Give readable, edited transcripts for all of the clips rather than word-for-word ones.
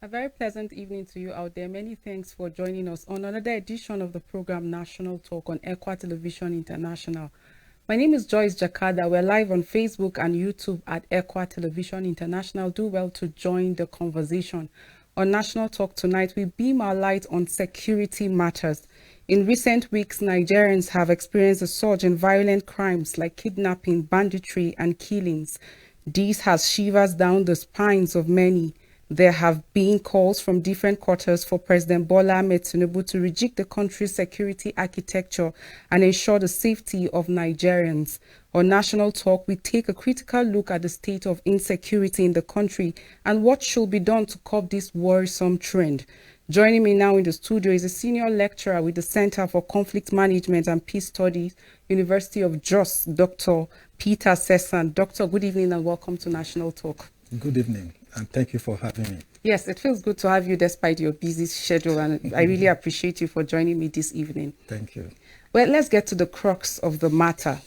A very pleasant evening to you out there. Many thanks for joining us on another edition of the program National Talk on Equa Television International. My name is Joyce Jakarta. We're live on Facebook and YouTube at Equa Television International. Do well to join the conversation. On National Talk tonight, we beam our light on security matters. In recent weeks, Nigerians have experienced a surge in violent crimes like kidnapping, banditry, and killings. This has shivers down the spines of many. There have been calls from different quarters for President Bola Ahmed Tinubu to rejig the country's security architecture and ensure the safety of Nigerians. On National Talk, we take a critical look at the state of insecurity in the country and what should be done to curb this worrisome trend. Joining me now in the studio is a senior lecturer with the Center for Conflict Management and Peace Studies, University of Jos, Dr. Peter Sesan. Doctor, good evening and welcome to National Talk. Good evening, and thank you for having me. Yes, it feels good to have you despite your busy schedule, and I really appreciate you for joining me this evening. Thank you. Well, let's get to the crux of the matter.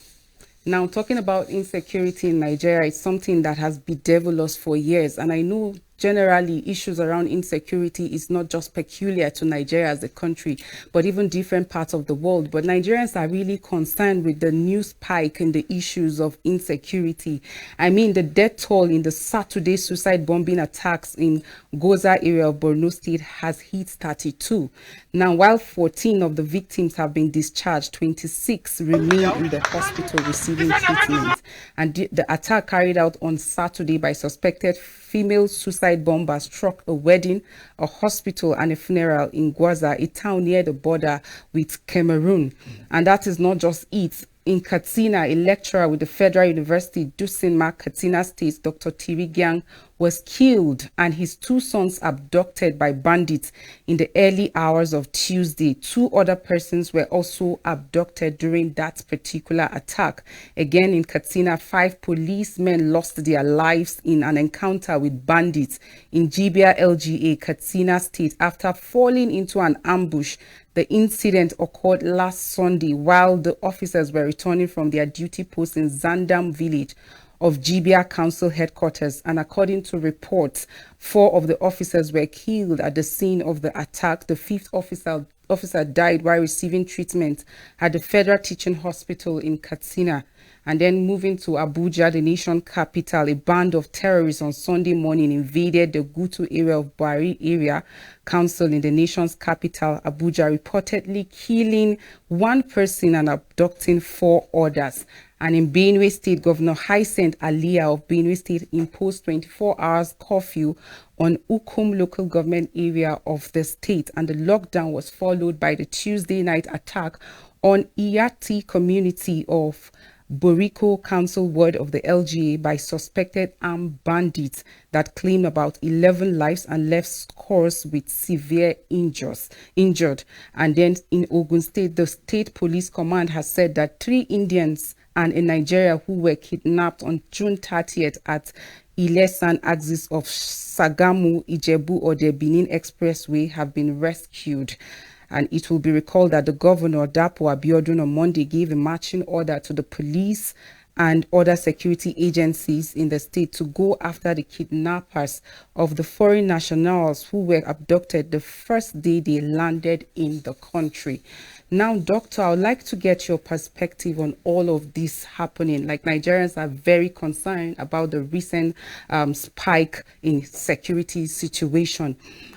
Now, talking about insecurity in Nigeria, it's something that has bedeviled us for years, and I know generally issues around insecurity is not just peculiar to Nigeria as a country, but even different parts of the world. But Nigerians are really concerned with the new spike in the issues of insecurity. I mean, the death toll in the Saturday suicide bombing attacks in Goza area of Borno State has hit 32. Now, while 14 of the victims have been discharged, 26 remain in the hospital receiving treatment. And the attack carried out on Saturday by suspected female suicide bomber struck a wedding, a hospital, and a funeral in Gwaza, a town near the border with Cameroon. And that is not just it. In Katsina, a lecturer with the Federal University, Dusinma, Katsina State, Dr. Tirigyang, was killed and his two sons abducted by bandits in the early hours of Tuesday. Two other persons were also abducted during that particular attack. Again, in Katsina, 5 policemen lost their lives in an encounter with bandits in Jibia LGA, Katsina State, after falling into an ambush. The incident occurred last Sunday while the officers were returning from their duty post in Zandam village of Jibia Council headquarters, and according to reports, 4 of the officers were killed at the scene of the attack. The 5th officer died while receiving treatment at the Federal Teaching Hospital in Katsina. And then moving to Abuja, the nation capital, a band of terrorists on Sunday morning invaded the Gutu area of Bari area council in the nation's capital, Abuja, reportedly killing 1 person and abducting 4 others. And in Benue State, Governor Hyacinth Alia of Benue State imposed 24 hours curfew on Ukum local government area of the state, and the lockdown was followed by the Tuesday night attack on Iyati community of Boriko Council ward of the LGA by suspected armed bandits that claimed about 11 lives and left scores with severe injured. And then in Ogun State, the state police command has said that 3 Indians and a Nigeria who were kidnapped on June 30th at Ilesan axis of Sagamu, Ijebu or the Benin Expressway have been rescued. And it will be recalled that the governor, Dapo Abiodun, on Monday gave a marching order to the police and other security agencies in the state to go after the kidnappers of the foreign nationals who were abducted the first day they landed in the country. Now, Doctor, I would like to get your perspective on all of this happening. Like, Nigerians are very concerned about the recent spike in security situation.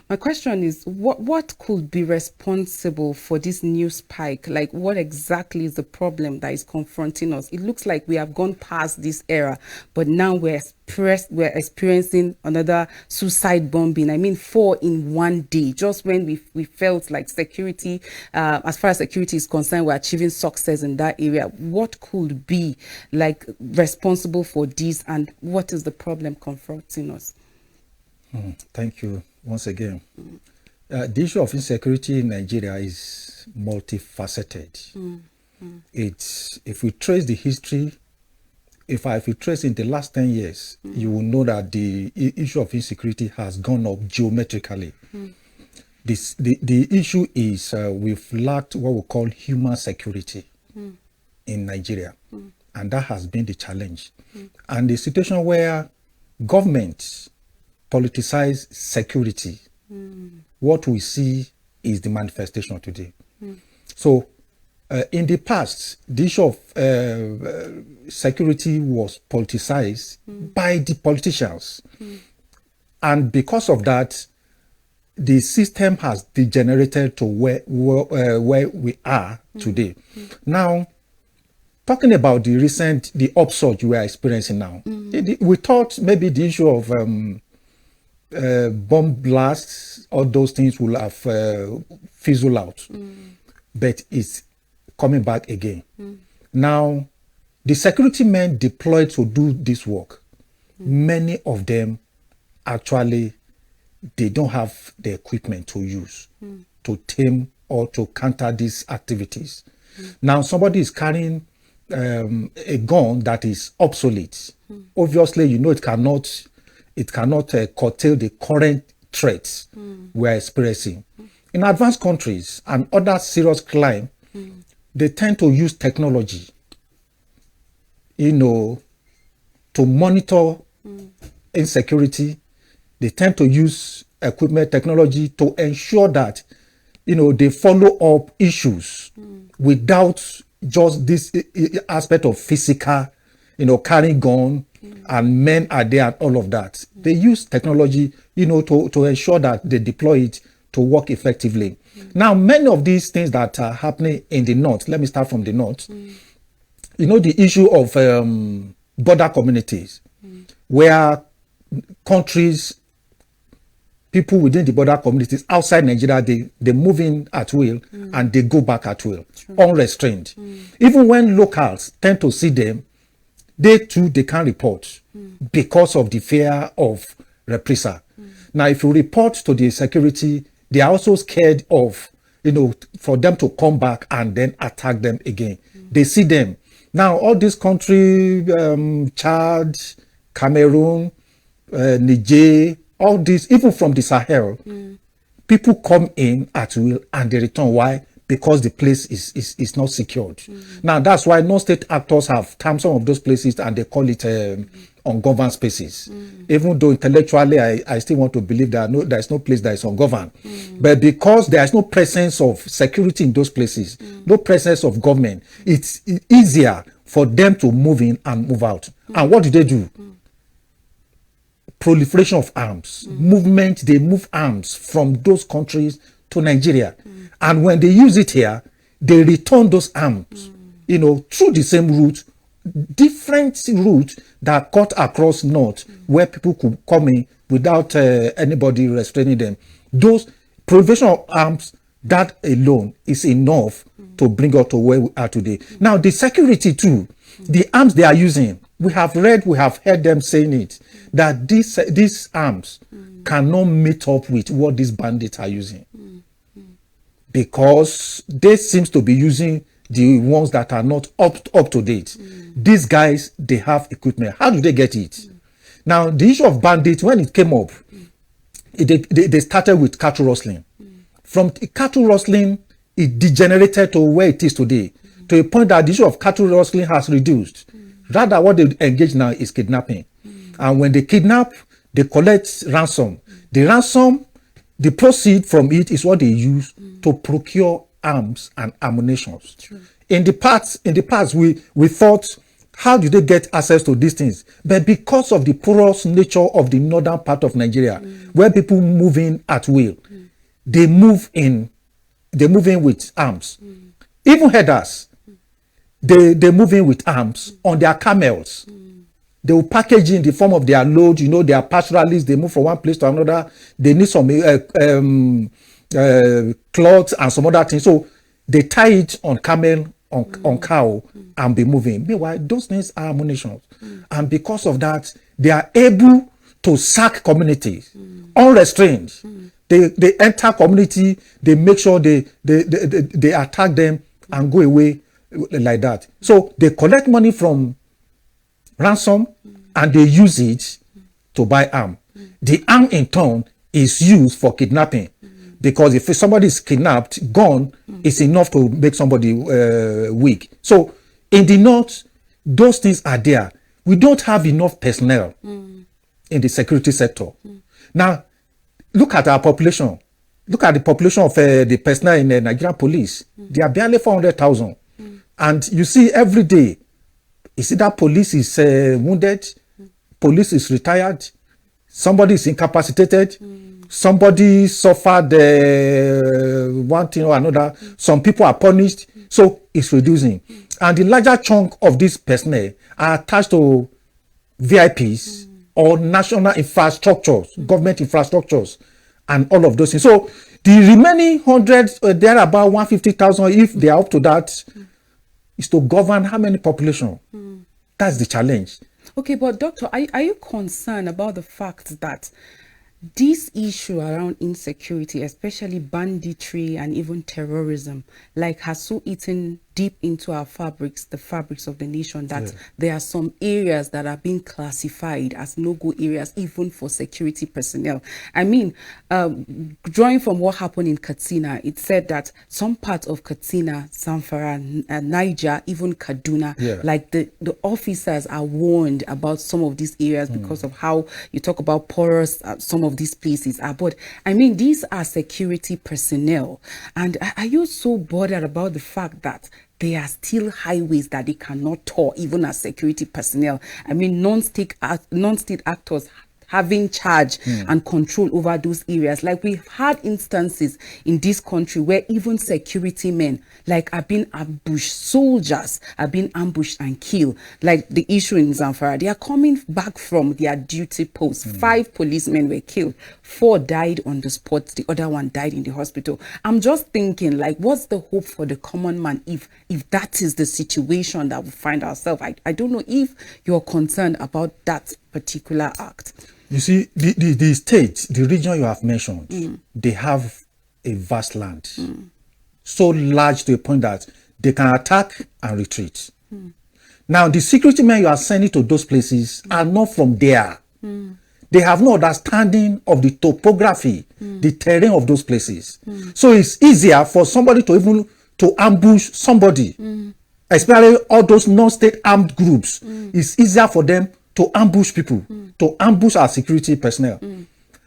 My question is, what could be responsible for this new spike? Like, what exactly is the problem that is confronting us? It looks like we have gone past this era, but now we're experiencing another suicide bombing. I mean, 4 in one day. Just when we felt like security, as far as security is concerned, we're achieving success in that area. What could be like responsible for this, and what is the problem confronting us? Thank you once again. The issue of insecurity in Nigeria is multifaceted. It's, if we trace the history, if we trace in the last 10 years, you will know that the issue of insecurity has gone up geometrically. The issue is we've lacked what we call human security in Nigeria, and that has been the challenge. And the situation where governments politicized security, what we see is the manifestation today. So, in the past, the issue of security was politicized by the politicians. And because of that, the system has degenerated to where we are today. Now, talking about the upsurge we are experiencing now, we thought maybe the issue of bomb blasts, all those things will have fizzled out, but it's coming back again. Now, the security men deployed to do this work, many of them actually, they don't have the equipment to use to tame or to counter these activities. Now, somebody is carrying a gun that is obsolete. Obviously, you know, it cannot curtail the current threats we are experiencing. In advanced countries and other serious crime, they tend to use technology, you know, to monitor insecurity. They tend to use equipment, technology to ensure that, you know, they follow up issues without just this aspect of physical, you know, carrying gun and men are there and all of that. They use technology, you know, to ensure that they deploy it to work effectively. Now, many of these things that are happening in the north, let me start from the north, you know, the issue of border communities, where countries, people within the border communities outside Nigeria, they move in at will and they go back at will, unrestrained. Even when locals tend to see them, they too, they can't report because of the fear of reprisal. Now, if you report to the security, they are also scared of, you know, for them to come back and then attack them again. They see them. Now, all these countries, Chad, Cameroon, Niger, all these, even from the Sahel, people come in at will and they return. Why? Because the place is not secured. Now, that's why non-state actors have termed some of those places and they call it ungoverned spaces. Even though intellectually, I still want to believe that there's no place that is ungoverned. But because there is no presence of security in those places, no presence of government, it's easier for them to move in and move out. And what do? Proliferation of arms, movement, they move arms from those countries to Nigeria. And when they use it here, they return those arms, you know, through the same route, different route that cut across north, where people could come in without anybody restraining them. Those proliferation of arms, that alone is enough to bring us to where we are today. Now, the security too, the arms they are using, we have heard them saying it, that these arms cannot meet up with what these bandits are using. Because they seems to be using the ones that are not up to date. These guys, they have equipment. How do they get it? Now, the issue of bandits, when it came up, they started with cattle rustling. From cattle rustling, it degenerated to where it is today, to a point that the issue of cattle rustling has reduced. Rather, what they engage now is kidnapping. And when they kidnap, they collect ransom. The proceed from it is what they use to procure arms and ammunition. In the past, we thought, how do they get access to these things? But because of the porous nature of the northern part of Nigeria, where people move in at will, they move in with arms. Even herders, they move in with arms on their camels. They will package in the form of their load. You know, they are pastoralists. They move from one place to another. They need some cloths and some other things. So they tie it on camel, on cow, and be moving. Meanwhile, those things are ammunition. And because of that, they are able to sack communities unrestrained. They enter community. They make sure they attack them and go away like that. So they collect money from ransom and they use it to buy arm. The arm in turn is used for kidnapping, because if somebody is kidnapped, gun is enough to make somebody weak. So in the north, those things are there. We don't have enough personnel in the security sector. Now, look at our population. Look at the population of the personnel in the Nigerian police. They are barely 400,000. And you see every day, is it that police is wounded, police is retired, somebody is incapacitated, somebody suffered one thing or another, some people are punished, so it's reducing. And the larger chunk of this personnel are attached to VIPs or national infrastructures, government infrastructures, and all of those things. So the remaining hundreds, there are about 150,000, if they are up to that, is to govern how many population. That's the challenge. Okay, but doctor, are you concerned about the fact that this issue around insecurity, especially banditry and even terrorism, like has so eaten deep into our fabrics, the fabrics of the nation, that there are some areas that are being classified as no-go areas, even for security personnel? I mean, drawing from what happened in Katsina, it said that some parts of Katsina, Zamfara, Niger, even Kaduna, like the officers are warned about some of these areas because of how you talk about porous some of these places are. But I mean, these are security personnel. And are you so bothered about the fact that there are still highways that they cannot tour, even as security personnel? I mean, non-state actors having charge and control over those areas. Like, we've had instances in this country where even security men like are being ambushed, soldiers are being ambushed and killed. Like the issue in Zamfara, they are coming back from their duty posts. 5 policemen were killed, 4 died on the spot, the other one died in the hospital. I'm just thinking, like, what's the hope for the common man if that is the situation that we find ourselves? I don't know if you're concerned about that particular act. You see, the state, the region you have mentioned, they have a vast land, so large to a point that they can attack and retreat. Now, the security men you are sending to those places are not from there. They have no understanding of the topography, the terrain of those places. So it's easier for somebody to ambush somebody, especially all those non-state armed groups. It's easier for them to ambush people, to ambush our security personnel.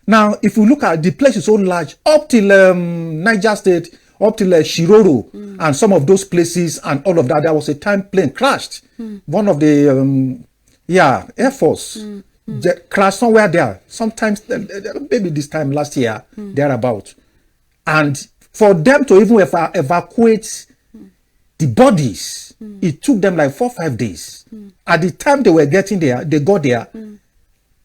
Now, if we look at the place is so large, up till Niger State, up till Shiroro, and some of those places and all of that, there was a time plane crashed. One of the, Air Force crashed somewhere there. Sometimes, maybe this time last year, thereabout. And for them to even evacuate the bodies, it took them like 4 or 5 days. At the time they were getting there, they got there,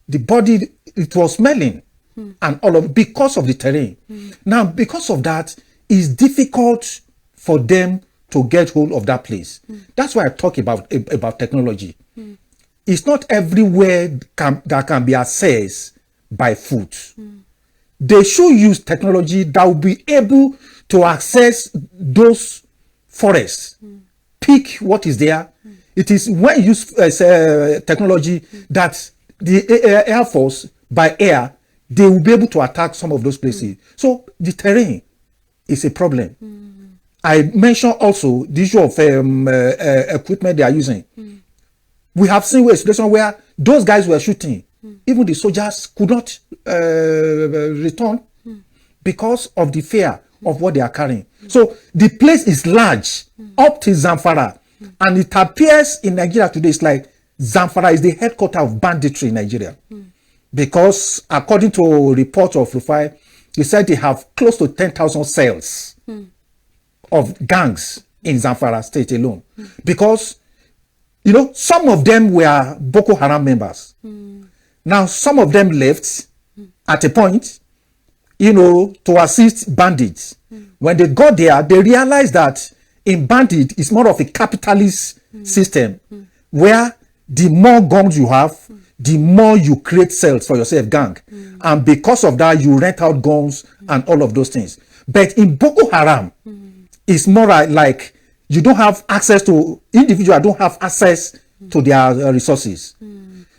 the body, it was smelling, and all of, because of the terrain. Now, because of that, it's difficult for them to get hold of that place. That's why I talk about technology. It's not everywhere that can be accessed by foot. They should use technology that will be able to access those forests, pick what is there. It is when you use technology that the Air Force, by air, they will be able to attack some of those places. So the terrain is a problem. I mentioned also the issue of equipment they are using. We have seen a situation where those guys were shooting. Even the soldiers could not return because of the fear of what they are carrying. So the place is large, up to Zamfara. And it appears in Nigeria today, it's like Zamfara is the headquarters of banditry in Nigeria. Because according to a report of Rufai, they said they have close to 10,000 cells of gangs in Zamfara state alone. Because, you know, some of them were Boko Haram members. Now, some of them left at a point, you know, to assist bandits. When they got there, they realized that in bandit, it's more of a capitalist system where the more guns you have, the more you create cells for yourself, gang. And because of that, you rent out guns and all of those things. But in Boko Haram, it's more like you don't have access to, individuals don't have access to their resources.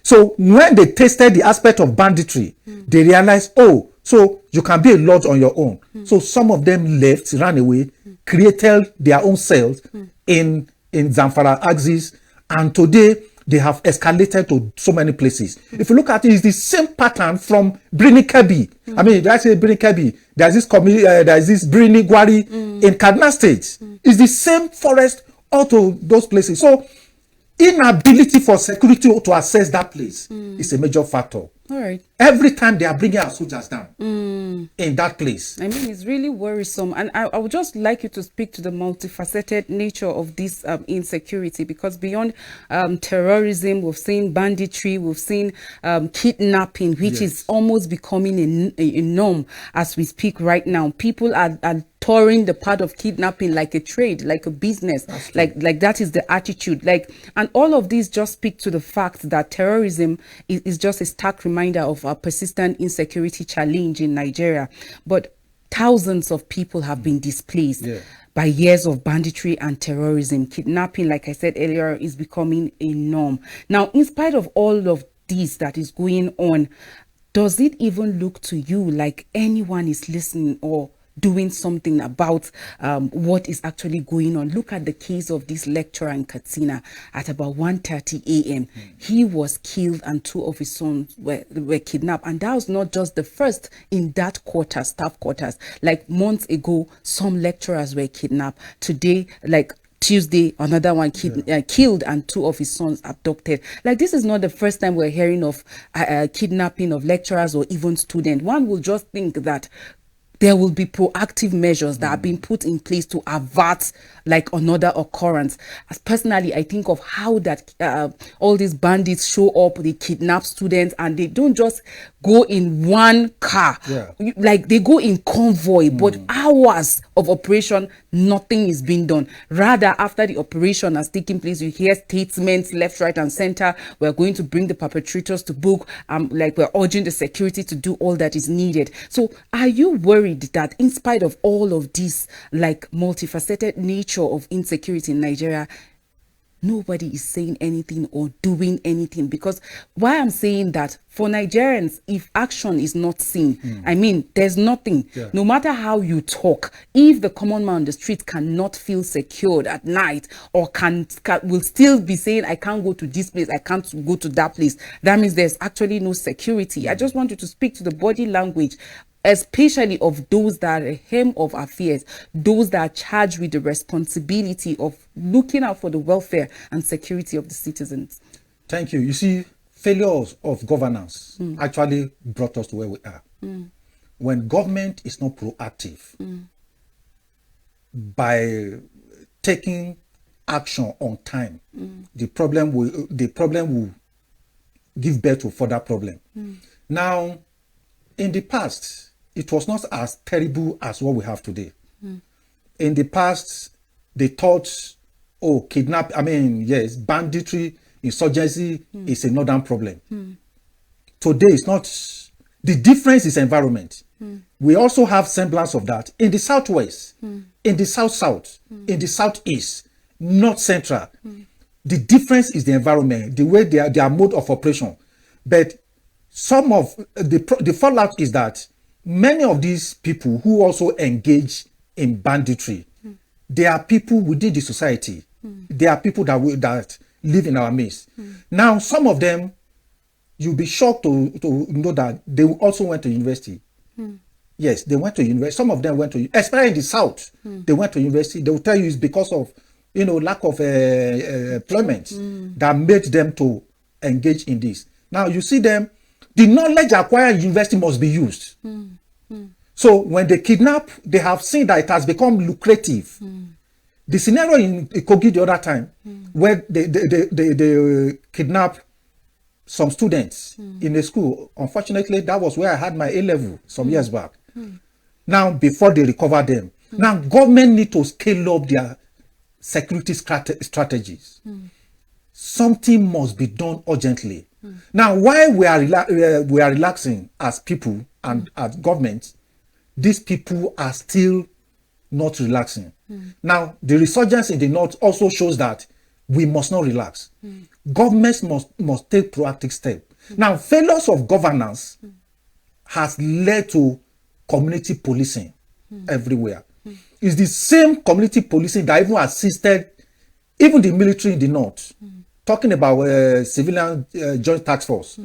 So when they tested the aspect of banditry, they realized, oh, so you can be a lord on your own. So some of them left, ran away, created their own cells in Zamfara axis, and today they have escalated to so many places. If you look at it, it's the same pattern from Brini Kebi. I mean, did I say Brini Kebi? There's this Brini Gwari in Kaduna State. It's the same forest all to those places. So inability for security to access that place is a major factor. All right. Every time they are bringing our soldiers down in that place. I mean, it's really worrisome. And I would just like you to speak to the multifaceted nature of this insecurity, because beyond terrorism, we've seen banditry, we've seen kidnapping, which is almost becoming a norm as we speak right now. People are touring the part of kidnapping like a trade, like a business, like that is the attitude. And all of these just speak to the fact that terrorism is just a stark reminder of our persistent insecurity challenge in Nigeria. But thousands of people have been displaced by years of banditry and terrorism. Kidnapping, like I said earlier, is becoming a norm. Now, in spite of all of this that is going on, does it even look to you like anyone is listening or doing something about what is actually going on? Look at the case of this lecturer in Katsina at about 1:30 a.m. He was killed and two of his sons were kidnapped. And that was not just the first in that quarter, staff quarters. Like months ago, some lecturers were kidnapped. Today, like Tuesday, another one killed and two of his sons abducted. Like, this is not the first time we're hearing of kidnapping of lecturers or even students. One will just think that there will be proactive measures that are being put in place to avert like another occurrence. As personally, I think of how that all these bandits show up, they kidnap students, and they don't just go in one car. Like, they go in convoy, but hours of operation, nothing is being done. Rather, after the operation has taken place, you hear statements left, right, and center. We're going to bring the perpetrators to book. Like, we're urging the security to do all that is needed. So are you worried that in spite of all of this, like multifaceted nature of insecurity in Nigeria, nobody is saying anything or doing anything? Because why I'm saying that, for Nigerians, if action is not seen, I mean, there's nothing. No matter how you talk, if the common man on the street cannot feel secured at night, or will still be saying, I can't go to this place, I can't go to that place, that means there's actually no security. I just want you to speak to the body language, especially of those that are hem of affairs, those that are charged with the responsibility of looking out for the welfare and security of the citizens. Thank you. You see, failures of governance actually brought us to where we are. When government is not proactive by taking action on time, the problem will give birth to further problem. Now, in the past, it was not as terrible as what we have today. In the past, they thought, banditry, insurgency is a northern problem. Today, it's not. The difference is environment. We also have semblance of that in the southwest, in the south-south, in the southeast, north central. The difference is the environment, the way their mode of operation. But some of the fallout is that many of these people who also engage in banditry, they are people within the society. They are people that live in our midst. Now, some of them, you'll be shocked to know that they also went to university. Yes, they went to university. Some of them went to, especially in the south, they went to university. They will tell you it's because of lack of employment that made them to engage in this. Now, you see them. The knowledge acquired in university must be used. So when they kidnap, they have seen that it has become lucrative. The scenario in Kogi the other time, where they kidnap some students in a school. Unfortunately, that was where I had my A-level some years back. Now, before they recover them, now government need to scale up their security strategies. Something must be done urgently. Now, while we are relaxing as people and as government, these people are still not relaxing. Now, the resurgence in the north also shows that we must not relax. Governments must take proactive steps. Now, failures of governance has led to community policing everywhere. It's the same community policing that even assisted even the military in the north talking about civilian joint task force.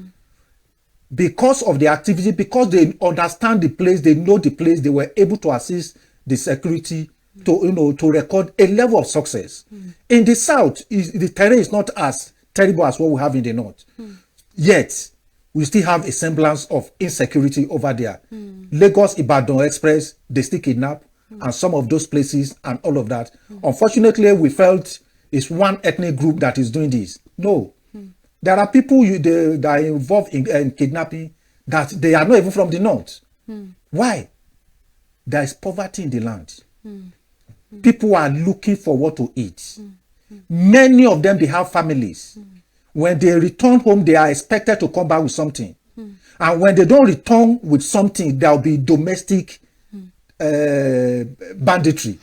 Because of the activity, because they understand the place, they know the place, they were able to assist the security to record a level of success. In the south, the terrain is not as terrible as what we have in the north. Yet, we still have a semblance of insecurity over there. Lagos Ibadan Express, they still kidnap, and some of those places and all of that. Unfortunately, we felt it's one ethnic group that is doing this. No. There are people that are involved in kidnapping that they are not even from the north. Why? There is poverty in the land. People are looking for what to eat. Many of them, they have families. When they return home, they are expected to come back with something. And when they don't return with something, there will be domestic banditry.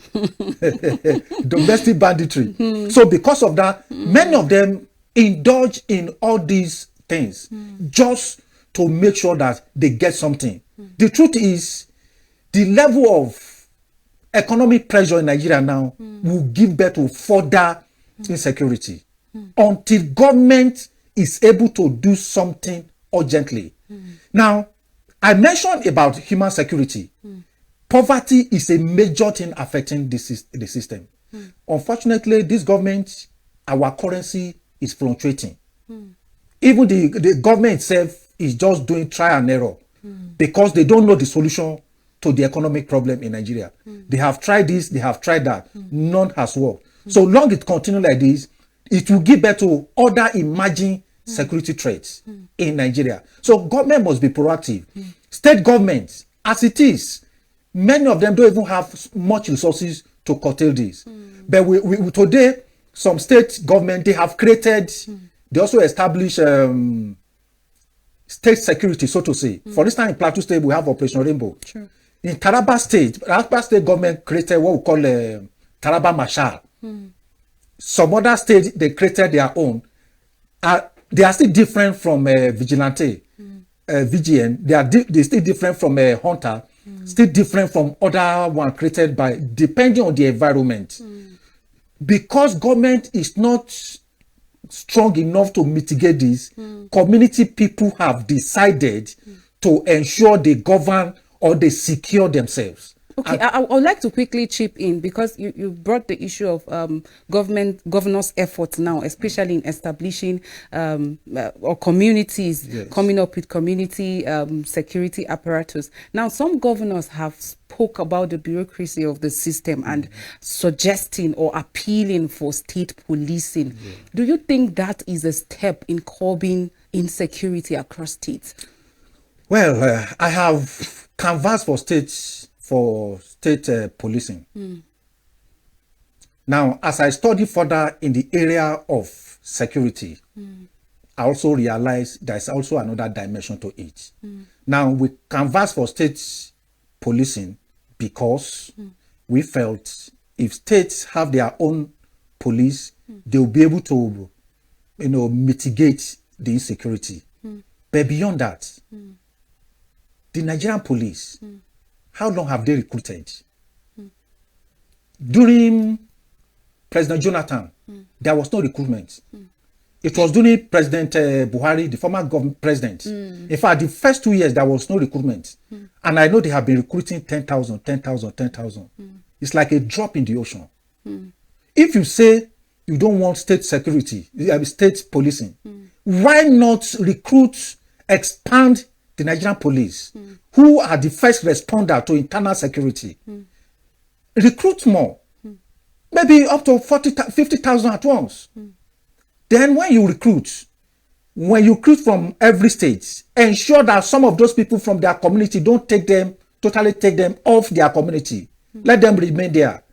Domestic banditry. So because of that, many of them indulge in all these things just to make sure that they get something. The truth is, the level of economic pressure in Nigeria now will give birth to further insecurity until government is able to do something urgently. Now, I mentioned about human security. Poverty is a major thing affecting the system. Unfortunately, this government, our currency is fluctuating. Even the government itself is just doing trial and error because they don't know the solution to the economic problem in Nigeria. They have tried this, they have tried that. None has worked. So long it continues like this, it will give birth to other emerging security threats in Nigeria. So government must be proactive. State governments, as it is, many of them don't even have much resources to curtail this. But we today, some state government, they have created, they also establish state security, so to say. For instance, in Plateau State, we have Operation Rainbow. Sure. In Taraba State government created what we call Taraba Marshal. Some other states, they created their own. They are still different from Vigilante, VGN. They're still different from Hunter, still different from other one created by, depending on the environment. Because government is not strong enough to mitigate this, community people have decided to ensure they govern or they secure themselves. Okay, I would like to quickly chip in because you brought the issue of governors' efforts now, especially in establishing or communities coming up with community security apparatus. Now, some governors have spoke about the bureaucracy of the system and suggesting or appealing for state policing. Do you think that is a step in curbing insecurity across states? Well, I have canvassed for state policing. Now, as I study further in the area of security, I also realized there's also another dimension to it. Now, we canvass for state policing because we felt if states have their own police, they'll be able to, mitigate the insecurity. But beyond that, the Nigerian police, how long have they recruited? During President Jonathan, there was no recruitment. It was during President Buhari, the former president. In fact, the first 2 years, there was no recruitment. And I know they have been recruiting 10,000. It's like a drop in the ocean. If you say you don't want state security, state policing, why not recruit, expand the Nigerian police, who are the first responder to internal security? Recruit more, maybe up to 50,000 at once. Then when you recruit from every state, ensure that some of those people from their community don't totally take them off their community. Let them remain there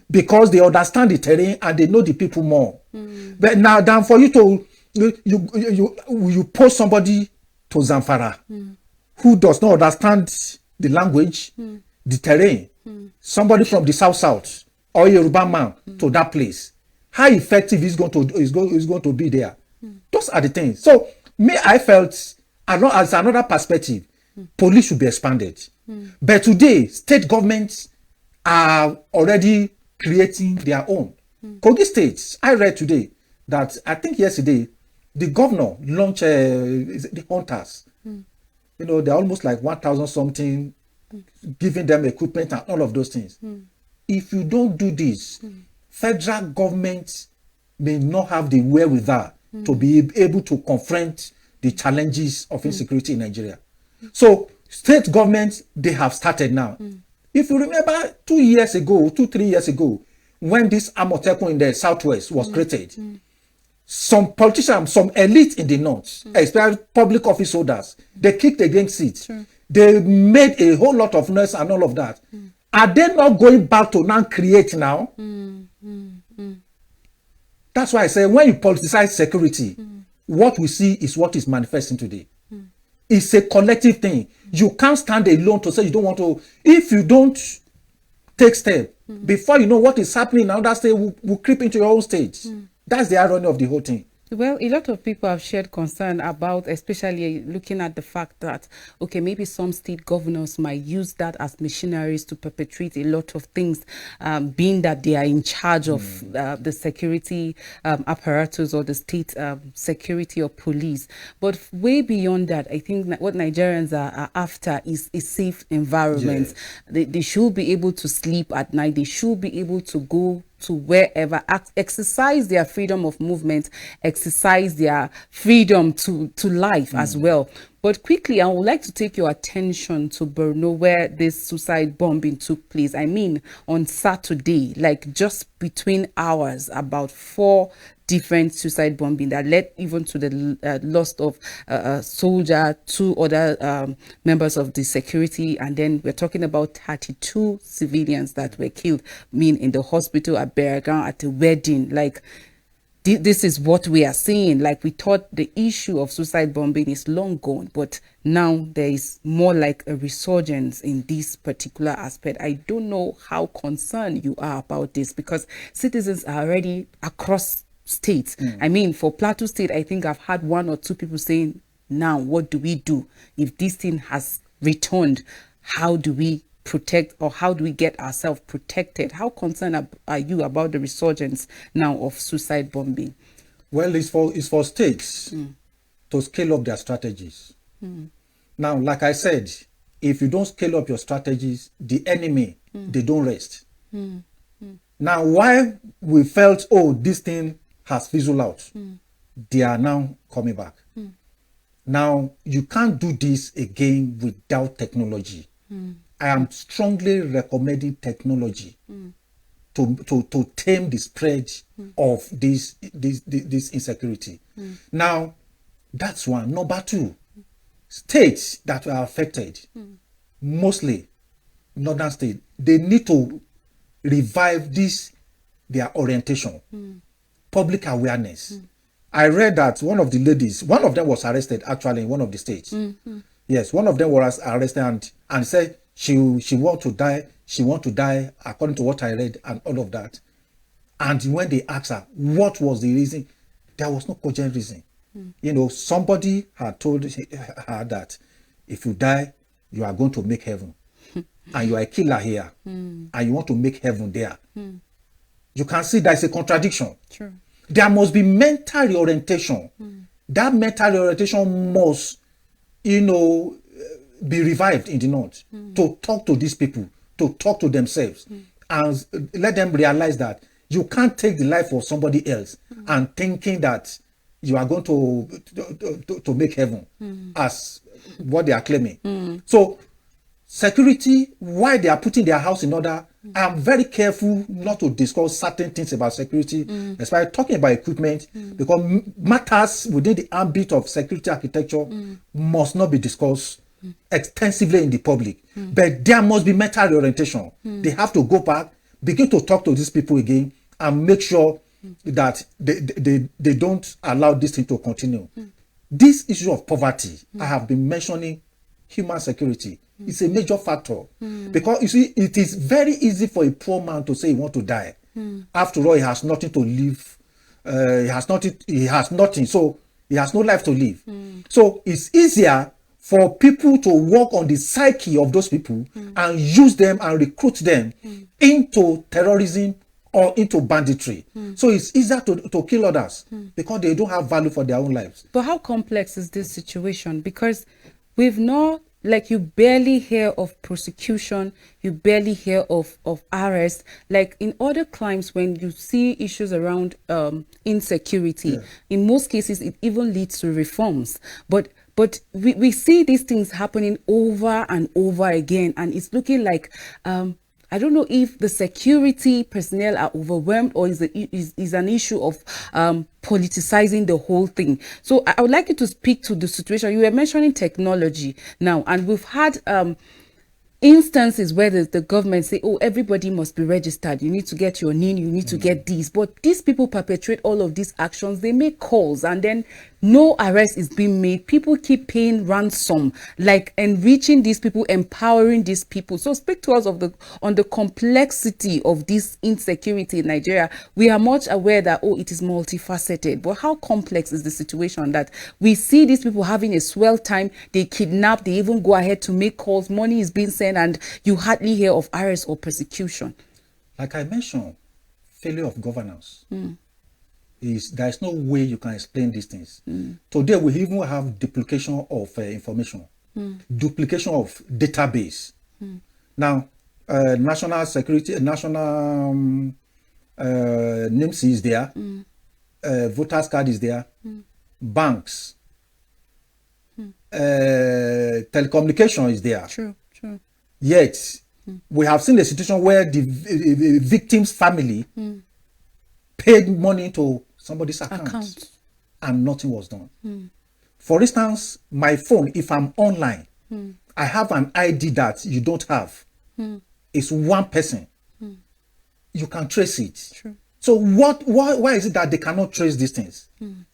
because they understand the terrain and they know the people more. But now, than for you to you post somebody to Zamfara who does not understand the language, the terrain, somebody from the south or a Yoruba man to that place, how effective is going to be there? Those are the things. So I felt, as another perspective, police should be expanded. But today, state governments are already creating their own. Kogi State, I read today, that I think yesterday the governor launched the hunters. You know, they're almost like 1,000 something, giving them equipment and all of those things. If you don't do this, federal government may not have the wherewithal to be able to confront the challenges of insecurity in Nigeria. So state governments, they have started now. If you remember 2 years ago, 3 years ago, when this Amotekun in the southwest was created, some politicians, some elite in the north, especially public office holders, they kicked against it. They made a whole lot of noise and all of that. Are they not going back to now create now? That's why I say when you politicize security, what we see is what is manifesting today. It's a collective thing. You can't stand alone to say you don't want to. If you don't take steps, before you know what is happening now, that state will creep into your own state. That's the irony of the whole thing. Well, a lot of people have shared concern about, especially looking at the fact that, okay, maybe some state governors might use that as machineries to perpetrate a lot of things, being that they are in charge of the security apparatus or the state security or police. But way beyond that, I think what Nigerians are after is a safe environment. Yes. They should be able to sleep at night. They should be able to go to wherever, exercise their freedom of movement, exercise their freedom to life as well. But quickly, I would like to take your attention to Borno, where this suicide bombing took place. I mean, on Saturday, like just between hours, about 4 different suicide bombing that led even to the loss of a soldier, 2 other members of the security, and then we're talking about 32 civilians that were killed, in the hospital, at Bergan, at the wedding. Like, this is what we are seeing. Like, we thought the issue of suicide bombing is long gone, but now there is more like a resurgence in this particular aspect. I don't know how concerned you are about this, because citizens are already across states. I mean, for Plateau State, I think I've had 1 or 2 people saying, now what do we do if this thing has returned? How do we protect, or how do we get ourselves protected? How concerned are you about the resurgence now of suicide bombing? Well, it's for states to scale up their strategies. Now, like I said, if you don't scale up your strategies, the enemy, they don't rest. Now, why we felt, oh, this thing has fizzled out, they are now coming back. Now, you can't do this again without technology. I am strongly recommending technology to tame the spread of this insecurity. Now, that's one. Number 2, states that are affected, mostly northern states, they need to revive their orientation, public awareness. I read that one of the ladies, one of them was arrested actually in one of the states. Yes, one of them was arrested and said she want to die. She want to die according to what I read and all of that. And when they asked her what was the reason, there was no cogent reason. You know, somebody had told her that if you die, you are going to make heaven, and you are a killer here, and you want to make heaven there. You can see there's a contradiction. True. There must be mental reorientation. That mental reorientation must, be revived in the north, to talk to these people, to talk to themselves, and let them realize that you can't take the life of somebody else and thinking that you are going to make heaven as what they are claiming. So security, while they are putting their house in order, I'm very careful not to discuss certain things about security, especially talking about equipment, because matters within the ambit of security architecture must not be discussed extensively in the public. But there must be mental reorientation. They have to go back, begin to talk to these people again, and make sure that they don't allow this thing to continue. This issue of poverty, I have been mentioning human security. It's a major factor, because you see, it is very easy for a poor man to say he wants to die. After all, he has nothing to live. He has nothing, so he has no life to live. So it's easier for people to work on the psyche of those people and use them and recruit them into terrorism or into banditry. So it's easier to kill others because they don't have value for their own lives. But how complex is this situation? Because we've not, like, you barely hear of prosecution, you barely hear of arrest. Like in other crimes, when you see issues around insecurity, in most cases, it even leads to reforms. But we see these things happening over and over again, and it's looking like I don't know if the security personnel are overwhelmed or is an issue of politicizing the whole thing. So I would like you to speak to the situation. You were mentioning technology now, and we've had instances where the government say, oh, everybody must be registered. You need to get your NIN, you need to get these. But these people perpetrate all of these actions. They make calls and then no arrest is being made. People keep paying ransom, like enriching these people, empowering these people. So speak to us on the complexity of this insecurity in Nigeria. We are much aware that, oh, it is multifaceted. But how complex is the situation that we see these people having a swell time? They kidnap, they even go ahead to make calls. Money is being sent and you hardly hear of arrest or persecution. Like I mentioned, failure of governance. There's no way you can explain these things. Today we even have duplication of information, duplication of database. Now, national security, national NIMS is there, voters card is there, banks, telecommunication is there. True. Yet, we have seen a situation where the victim's family paid money to somebody's account and nothing was done. For instance, my phone, if I'm online, I have an ID that you don't have. It's one person. You can trace it. True. So why is it that they cannot trace these things?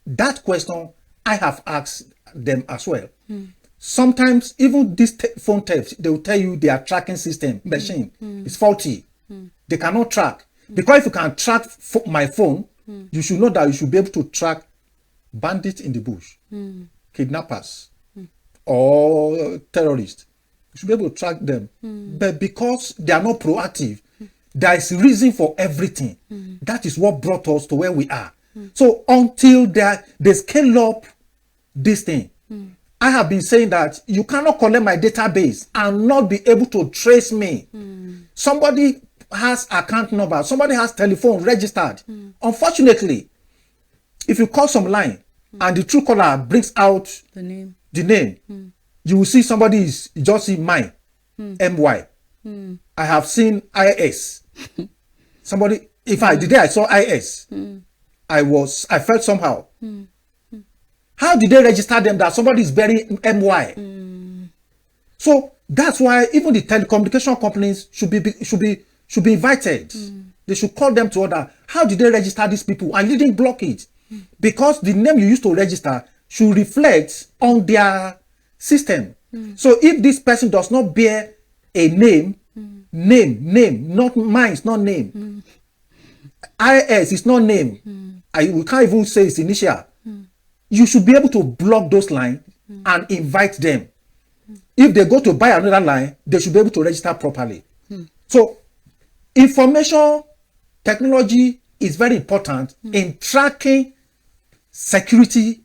That question I have asked them as well. Sometimes even this phone theft, they will tell you their tracking system machine is faulty. They cannot track. Because if you can track my phone, you should know that you should be able to track bandits in the bush, kidnappers, or terrorists. You should be able to track them. But because they are not proactive, there is reason for everything. That is what brought us to where we are. So until they scale up this thing, I have been saying that you cannot collect my database and not be able to trace me. Somebody has account number, somebody has telephone registered. Unfortunately, if you call some line and the true caller brings out the name, you will see somebody you just see mine, MY. I have seen IS. Somebody, in fact, the day I saw IS, I felt somehow. How did they register them that somebody is burying MY? So that's why even the telecommunication companies should be invited. They should call them to order. How did they register these people? And you didn't block it. Because the name you used to register should reflect on their system. So if this person does not bear a name, not mine, it's not name. IS is not name. We can't even say it's initial. You should be able to block those lines and invite them. If they go to buy another line, they should be able to register properly. So information technology is very important in tracking security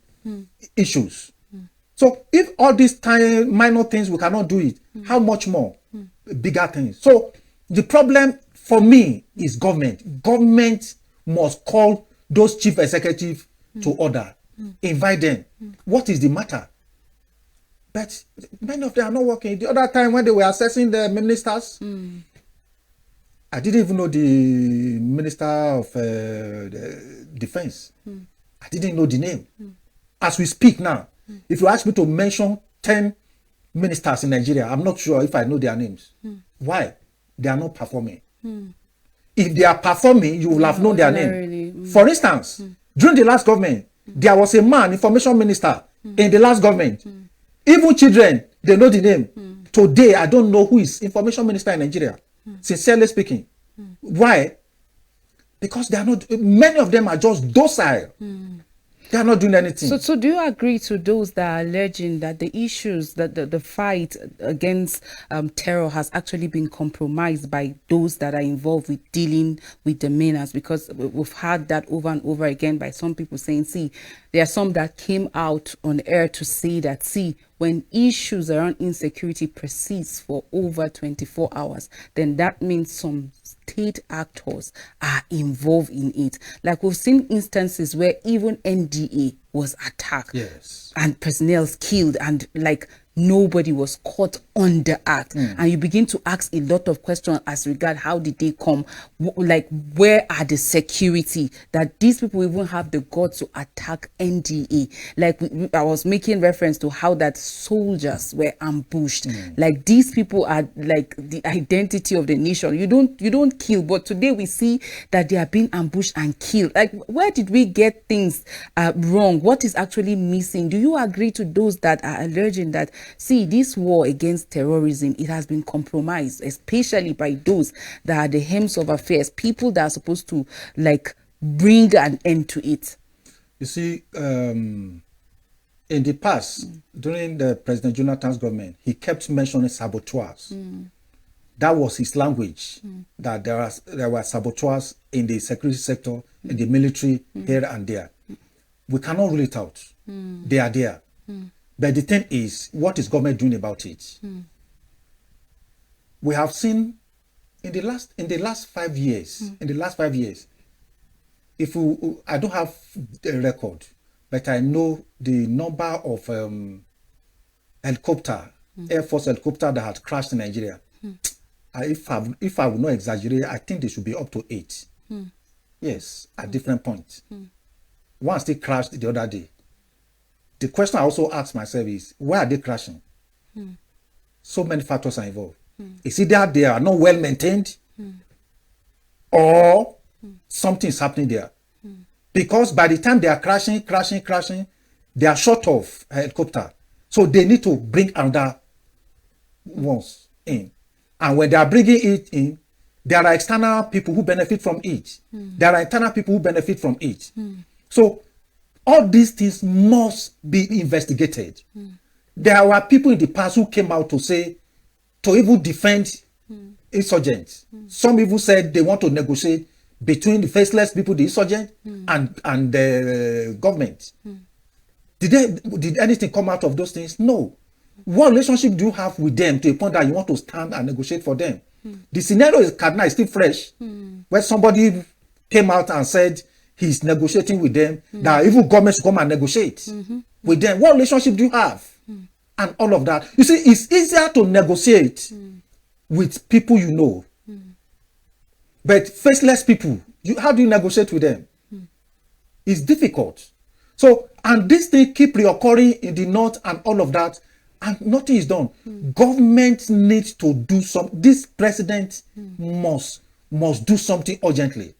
issues. So if all these tiny minor things we cannot do it, how much more bigger things? So the problem for me is government. Government must call those chief executives to order. Invite them. What is the matter? But many of them are not working. The other time when they were assessing the ministers, I didn't even know the Minister of the Defense. I didn't know the name. As we speak now, if you ask me to mention 10 ministers in Nigeria, I'm not sure if I know their names. Why? They are not performing. If they are performing, you will have known their name. Really. For instance, during the last government, there was a man, information minister, in the last government. Even children, they know the name. Today, I don't know who is information minister in Nigeria. Sincerely speaking. Why? Because they are not. Many of them are just docile. They are not doing anything. So do you agree to those that are alleging that the issues, that the fight against terror has actually been compromised by those that are involved with dealing with the menace? Because we've heard that over and over again by some people saying, see, there are some that came out on air to say that, see, when issues around insecurity persist for over 24 hours, then that means some state actors are involved in it. Like we've seen instances where even NDA was attacked, yes, and personnel killed, and like nobody was caught on the act. And you begin to ask a lot of questions as regard how did they come, like where are the security that these people even have the guts to attack NDA. Like I was making reference to how that soldiers were ambushed. Like these people are like the identity of the nation. You don't kill, but today we see that they are being ambushed and killed. Like where did we get things wrong? What is actually missing? Do you agree to those that are alleging that, see, this war against terrorism, it has been compromised, especially by those that are the hems of affairs, people that are supposed to like bring an end to it? You see, in the past, during the President Jonathan's government, he kept mentioning saboteurs. That was his language, that there were saboteurs in the security sector, in the military, here and there. We cannot rule it out. They are there. But the thing is, what is government doing about it? We have seen in the last 5 years, if I don't have the record, but I know the number of Air Force helicopter that had crashed in Nigeria. If I will not exaggerate, I think they should be up to 8. Yes, at different points. One still crashed the other day. The question I also ask myself is, why are they crashing? So many factors are involved. Is it that they are not well maintained, or something is happening there? Because by the time they are crashing, they are short of helicopter. So they need to bring another ones in. And when they are bringing it in, there are external people who benefit from it. There are internal people who benefit from it. So all these things must be investigated. There were people in the past who came out to say, to even defend insurgents. Some even said they want to negotiate between the faceless people, the insurgents, and the government. Did anything come out of those things? No. What relationship do you have with them to a point that you want to stand and negotiate for them? The scenario is Kaduna is still fresh, where somebody came out and said he's negotiating with them, that even government should come and negotiate with them. What relationship do you have? And all of that. You see, it's easier to negotiate with people you know. But faceless people, how do you negotiate with them? It's difficult. So, and this thing keep reoccurring in the north and all of that, and nothing is done. Government needs to do something. This president must do something urgently.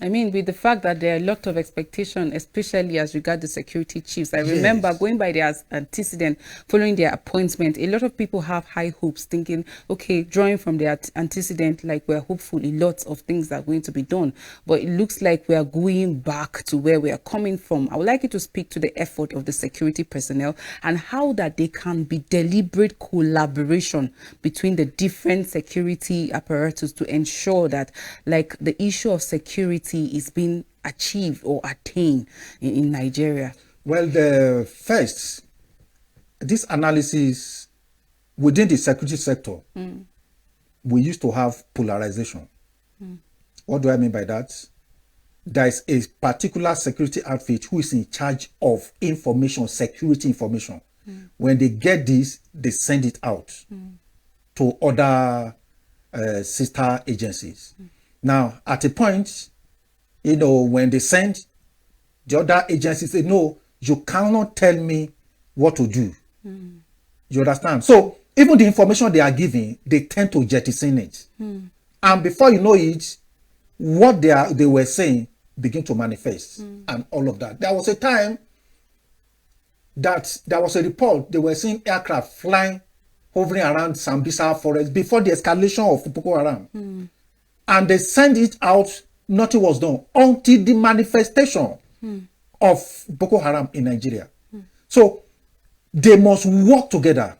I mean, with the fact that there are a lot of expectation, especially as regard the security chiefs. I remember going by their antecedent, following their appointment, a lot of people have high hopes, thinking, okay, drawing from their antecedent, like we're hopeful a lot of things are going to be done. But it looks like we are going back to where we are coming from. I would like you to speak to the effort of the security personnel and how that they can be deliberate collaboration between the different security apparatus to ensure that, like, the issue of security is being achieved or attained in Nigeria. Well, this analysis within the security sector, we used to have polarization. What do I mean by that? There is a particular security outfit who is in charge of information, security information. When they get this, they send it out to other sister agencies. Now, at a point, when they send, the other agencies say, no, you cannot tell me what to do. You understand? So, even the information they are giving, they tend to jettison it. And before you know it, what they were saying begin to manifest and all of that. There was a time that there was a report, they were seeing aircraft flying, hovering around Sambisa forest before the escalation of Boko Haram. And they sent it out, nothing was done until the manifestation of Boko Haram in Nigeria. So they must work together.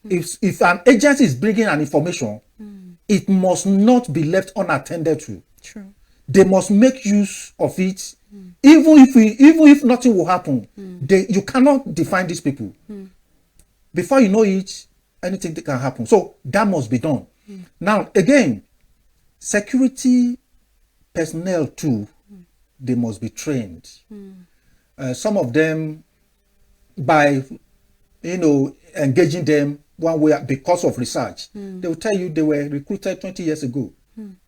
If an agency is bringing an information, it must not be left unattended to. True. They must make use of it, even if nothing will happen. You cannot define these people. Before you know it, anything that can happen. So that must be done. Now again, security personnel too, they must be trained. Some of them, by engaging them one way because of research, they will tell you they were recruited 20 years ago,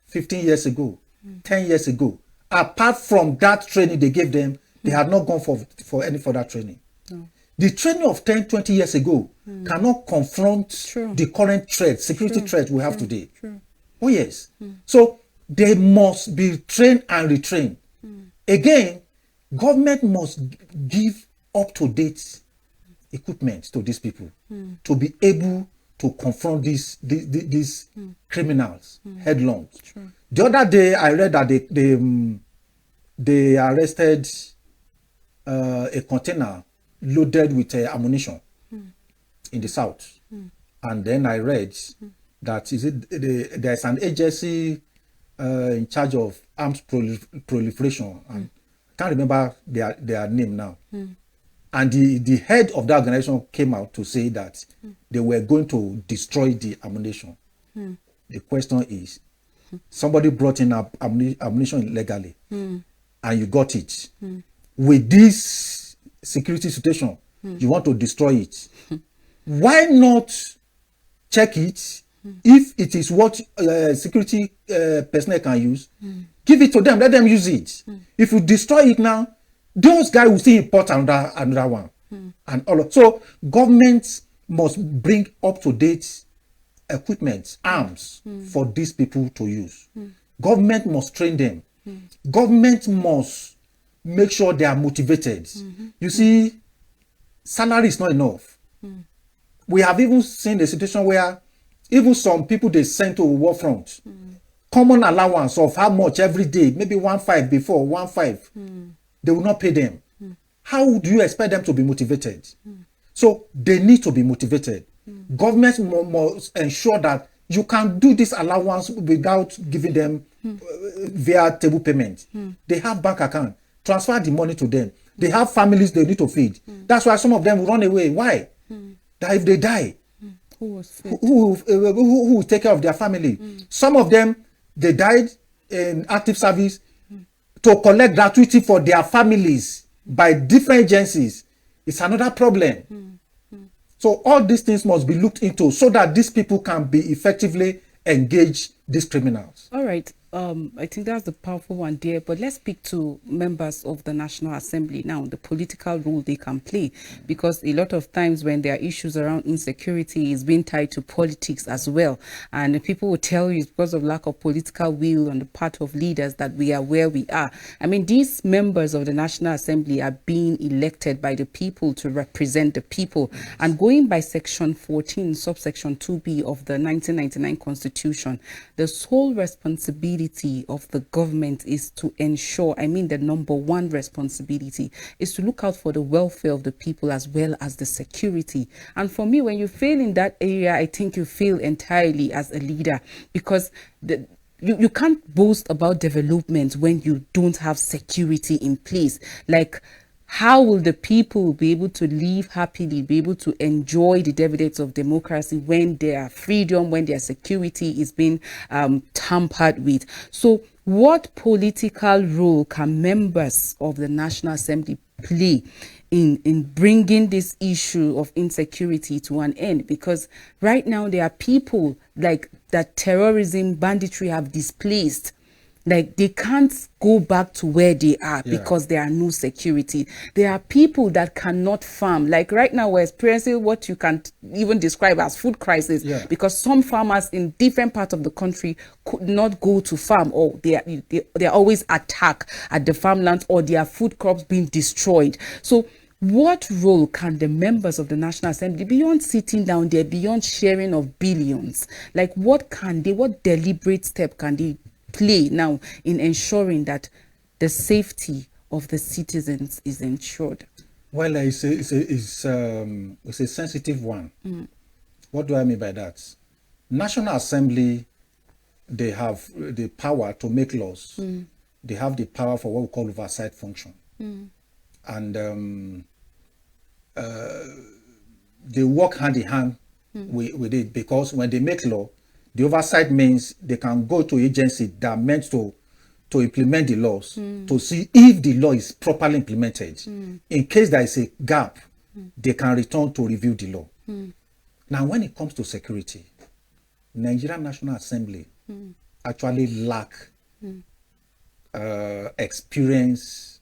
15 years ago, 10 years ago. Apart from that training they gave them, they had not gone for any further training. No. The training of 10, 20 years ago cannot confront the current threat, security threat we have today. Oh yes. So they must be trained and retrained. Again, government must give up-to-date equipment to these people to be able to confront these criminals headlong. The other day I read that they arrested a container loaded with ammunition in the south, and then I read that there's an agency in charge of arms proliferation, and I can't remember their name now. And the head of the organization came out to say that they were going to destroy the ammunition. The question is, somebody brought in ammunition illegally, and you got it. With this security situation, you want to destroy it. Why not check it? If it is what security personnel can use, give it to them, let them use it. If you destroy it now, those guys will still import another one. And so governments must bring up-to-date equipment, arms for these people to use. Government must train them. Government must make sure they are motivated. You see, salary is not enough. We have even seen a situation where even some people they send to war front, common allowance of how much every day, maybe 1.5 before, 1.5, they will not pay them. How do you expect them to be motivated? So they need to be motivated. Government must ensure that you can do this allowance without giving them via table payment. They have bank account. Transfer the money to them. They have families they need to feed. That's why some of them will run away. Why? That if they die, who will take care of their family? Some of them, they died in active service to collect gratuity for their families by different agencies. It's another problem. So all these things must be looked into so that these people can be effectively engaged, these criminals. All right. I think that's the powerful one there, but let's speak to members of the National Assembly now, the political role they can play, because a lot of times when there are issues around insecurity, it's being tied to politics as well. And people will tell you it's because of lack of political will on the part of leaders that we are where we are. I mean, these members of the National Assembly are being elected by the people to represent the people. And going by Section 14, subsection 2B of the 1999 Constitution, the sole responsibility of the government is to ensure, the number one responsibility is to look out for the welfare of the people as well as the security. And for me, when you fail in that area, I think you fail entirely as a leader, because you can't boast about development when you don't have security in place. Like, how will the people be able to live happily, be able to enjoy the dividends of democracy when their freedom, when their security is being tampered with? So what political role can members of the National Assembly play in bringing this issue of insecurity to an end? Because right now there are people like that terrorism, banditry have displaced. Like, they can't go back to where they are because there are no security. There are people that cannot farm. Like right now, we're experiencing what you can even describe as food crisis, because some farmers in different parts of the country could not go to farm, or they're always attacked at the farmlands, or their food crops being destroyed. So what role can the members of the National Assembly, beyond sitting down there, beyond sharing of billions, like what deliberate step can they play now in ensuring that the safety of the citizens is ensured? Well, it's a sensitive one. What do I mean by that? National Assembly, they have the power to make laws. They have the power for what we call oversight function. And they work hand in hand with it, because when they make law, the oversight means they can go to agency that are meant to implement the laws, to see if the law is properly implemented. In case there is a gap, they can return to review the law. Now, when it comes to security, Nigerian National Assembly actually lack experienced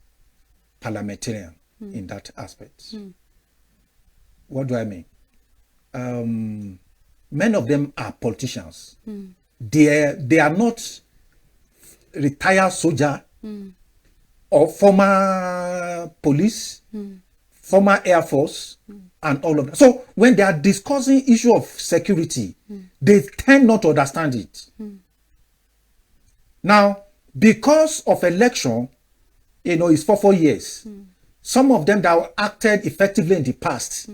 parliamentarian in that aspect. What do I mean? Many of them are politicians. They are not retired soldier or former police, former Air Force, and all of that. So when they are discussing issue of security, they tend not to understand it. Now, because of election, it's for 4 years. Some of them that acted effectively in the past,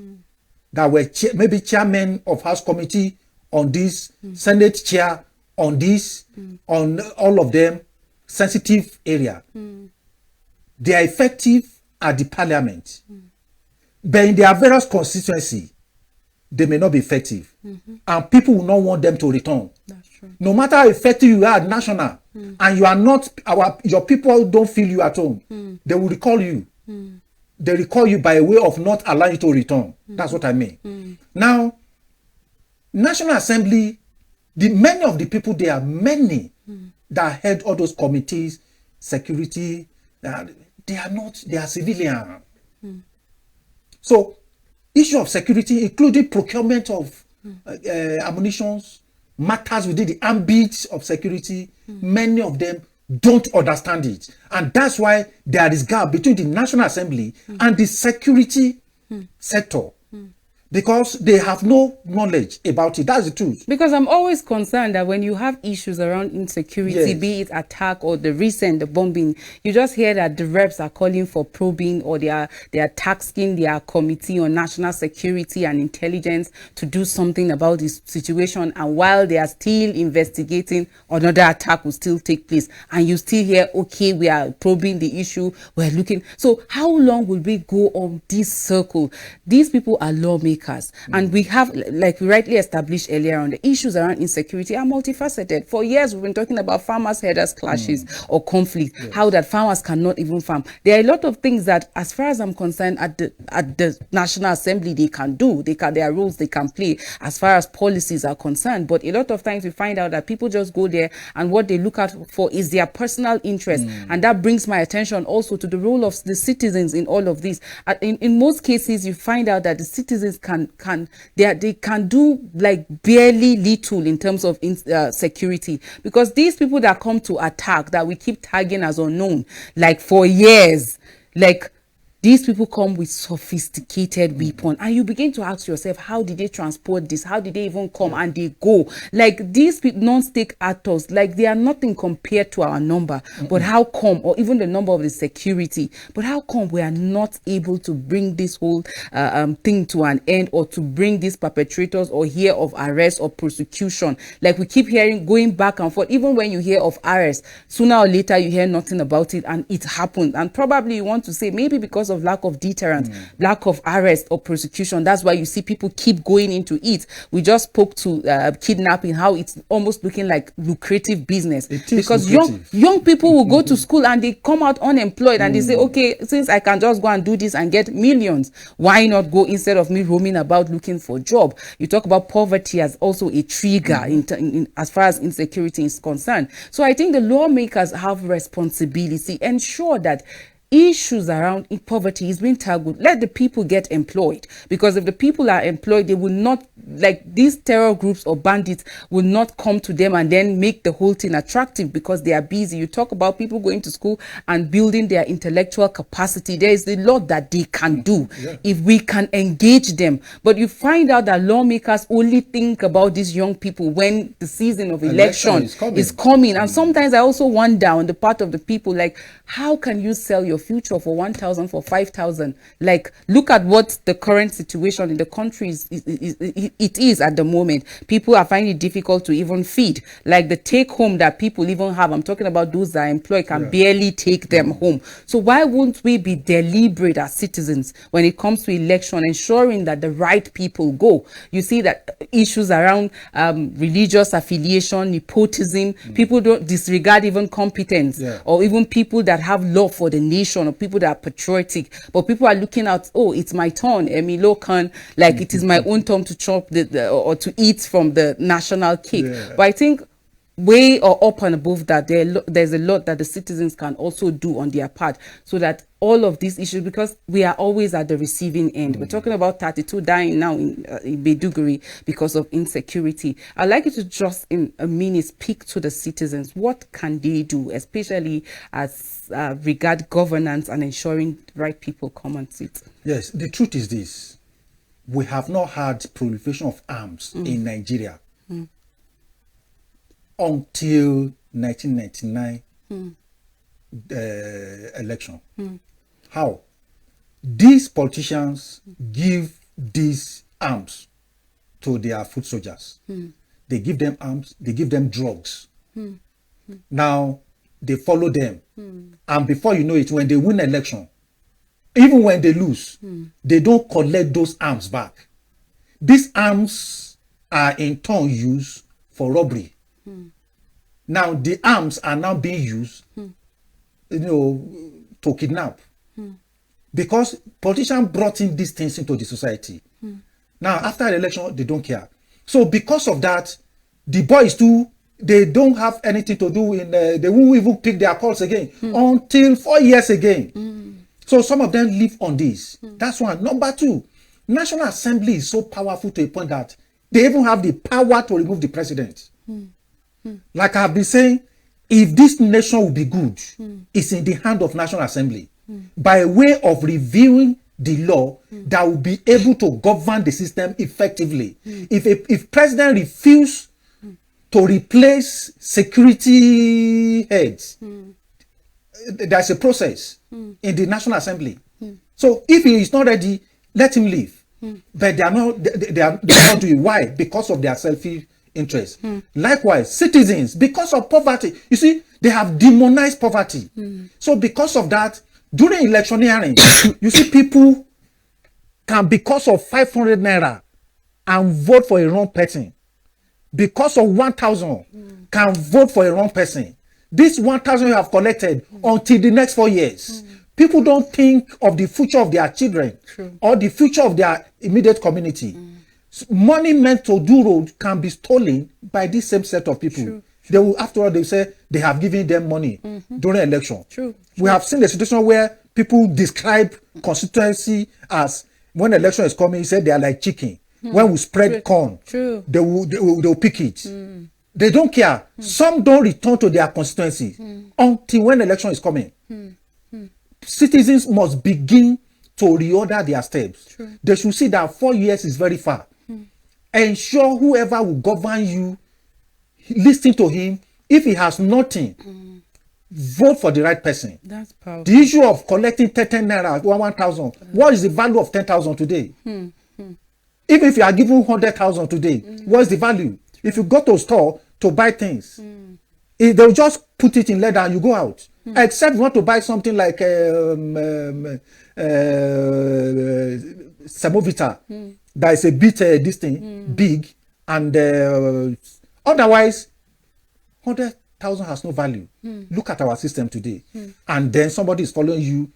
that were maybe chairman of House Committee on this, Senate chair on this, on all of them, sensitive area. They are effective at the parliament. But in their various constituency, they may not be effective. And people will not want them to return. That's true. No matter how effective you are at national, and you are not, your people don't feel you at home, they will recall you. They recall you by way of not allowing you to return. That's what I mean. Now, National Assembly, many of the people, there are many that head all those committees, security, they are civilian. So, issue of security, including procurement of ammunition, matters within the ambit of security, many of them don't understand it. And that's why there is gap between the National Assembly and the security sector. Because they have no knowledge about it. That's the truth. Because I'm always concerned that when you have issues around insecurity, Yes. be it attack or the bombing, you just hear that the reps are calling for probing, or they are tasking their committee on national security and intelligence to do something about this situation. And while they are still investigating, another attack will still take place. And you still hear, okay, we are probing the issue, we're looking. So how long will we go on this circle? These people are lawmakers. And we have, like we rightly established earlier on, the issues around insecurity are multifaceted. For years, we've been talking about farmers' herders clashes or conflict, how that farmers cannot even farm. There are a lot of things that, as far as I'm concerned, at the National Assembly, they can do. There are roles they can play as far as policies are concerned. But a lot of times we find out that people just go there and what they look out for is their personal interest. And that brings my attention also to the role of the citizens in all of this. In most cases, you find out that the citizens they can do like barely little in terms of security, because these people that come to attack, that we keep tagging as unknown, like for years, like these people come with sophisticated weapon, and you begin to ask yourself, how did they transport this? How did they even come? And they go like these non-state actors, like they are nothing compared to our number. But how come, or even the number of the security, but how come we are not able to bring this whole thing to an end, or to bring these perpetrators, or hear of arrest or prosecution? Like we keep hearing, going back and forth. Even when you hear of arrest, sooner or later you hear nothing about it, and it happened. And probably you want to say maybe because of lack of deterrent, lack of arrest or prosecution, that's why you see people keep going into it. We just spoke to kidnapping, how it's almost looking like lucrative business, because young people will go to school and they come out unemployed, and they say, okay, since I can just go and do this and get millions, why not go, instead of me roaming about looking for a job? You talk about poverty as also a trigger in as far as insecurity is concerned. So I think the lawmakers have responsibility, ensure that issues around poverty is being tackled. Let the people get employed, because if the people are employed, they will not, like these terror groups or bandits will not come to them and then make the whole thing attractive because they are busy. You talk about people going to school and building their intellectual capacity. There is a lot that they can do if we can engage them. But you find out that lawmakers only think about these young people when the season of election is coming. And sometimes I also wonder on the part of the people, like, how can you sell your future for 1,000, for 5,000. Like, look at what the current situation in the country it is at the moment. People are finding it difficult to even feed. Like the take home that people even have, I'm talking about those that are employed, can barely take them home. So why won't we be deliberate as citizens when it comes to election, ensuring that the right people go? You see that issues around religious affiliation, nepotism, people don't disregard even competence, or even people that have love for the nation, or people that are patriotic, but people are looking at, oh, it's my turn, Emilio Khan, like it is my own turn to chop or to eat from the national cake. But I think way or up and above that, there's a lot that the citizens can also do on their part, so that all of these issues, because we are always at the receiving end. We're talking about 32 dying now in Maiduguri because of insecurity. I'd like you to just in a minute speak to the citizens. What can they do, especially as regard governance and ensuring the right people come and sit? Yes, the truth is this: we have not had proliferation of arms in Nigeria until 1999 election. How? These politicians give these arms to their foot soldiers. They give them arms, they give them drugs. Now, they follow them. And before you know it, when they win election, even when they lose, they don't collect those arms back. These arms are in turn used for robbery. Now the arms are now being used, to kidnap, because politicians brought in these things into the society. Now after the election, they don't care. So because of that, the boys too, they don't have anything to do in. They won't even pick their calls again until 4 years again. So some of them live on this. That's one. Number two, National Assembly is so powerful to a point that they even have the power to remove the president. Like I've been saying, if this nation will be good, it's in the hand of National Assembly by way of reviewing the law that will be able to govern the system effectively. If president refuse to replace security heads, there's a process in the National Assembly. So if he is not ready, let him leave. But they are not doing. Why? Because of their selfish interest. Likewise, citizens, because of poverty, you see, they have demonized poverty. So because of that, during electioneering, you see, people can, because of 500 naira, and vote for a wrong person. Because of 1,000, can vote for a wrong person. This 1,000 you have collected until the next 4 years. People don't think of the future of their children or the future of their immediate community. Money meant to do road can be stolen by this same set of people. They will, after all, they say they have given them money during election. We have seen a situation where people describe constituency as, when election is coming, he said they are like chicken. When we spread corn, they will pick it. They don't care. Some don't return to their constituency until when election is coming. Citizens must begin to reorder their steps. They should see that 4 years is very far. Ensure whoever will govern you, listen to him. If he has nothing, vote for the right person. That's powerful. The issue of collecting 10 naira, 1,000, what is the value of 10,000 today? Even if you are given 100,000 today, what is the value? If you go to a store to buy things, they'll just put it in leather and you go out. Except you want to buy something like Semovita, that is a bit this thing big, and otherwise 100,000 has no value. Look at our system today, and then somebody is following you,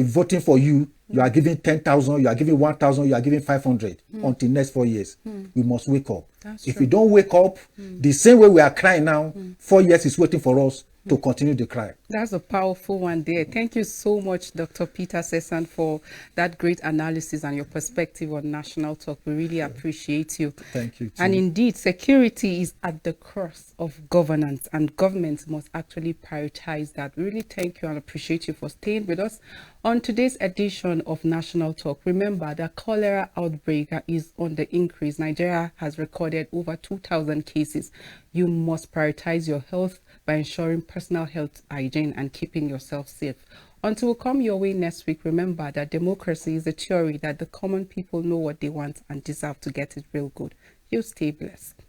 voting for you. You are giving 10,000, you are giving 1,000, you are giving 500 until next 4 years. We must wake up. If we don't wake up, the same way we are crying now, 4 years is waiting for us to continue the cry. That's a powerful one there. Thank you so much, Dr. Peter Sesan, for that great analysis and your perspective on National Talk. We really appreciate you. Thank you too. And indeed, security is at the crux of governance, and governments must actually prioritize that. We really thank you and appreciate you for staying with us on today's edition of National Talk. Remember, the cholera outbreak is on the increase. Nigeria has recorded over 2,000 cases. You must prioritize your health by ensuring personal health hygiene and keeping yourself safe. Until we come your way next week, remember that democracy is a theory that the common people know what they want and deserve to get it real good. You stay blessed.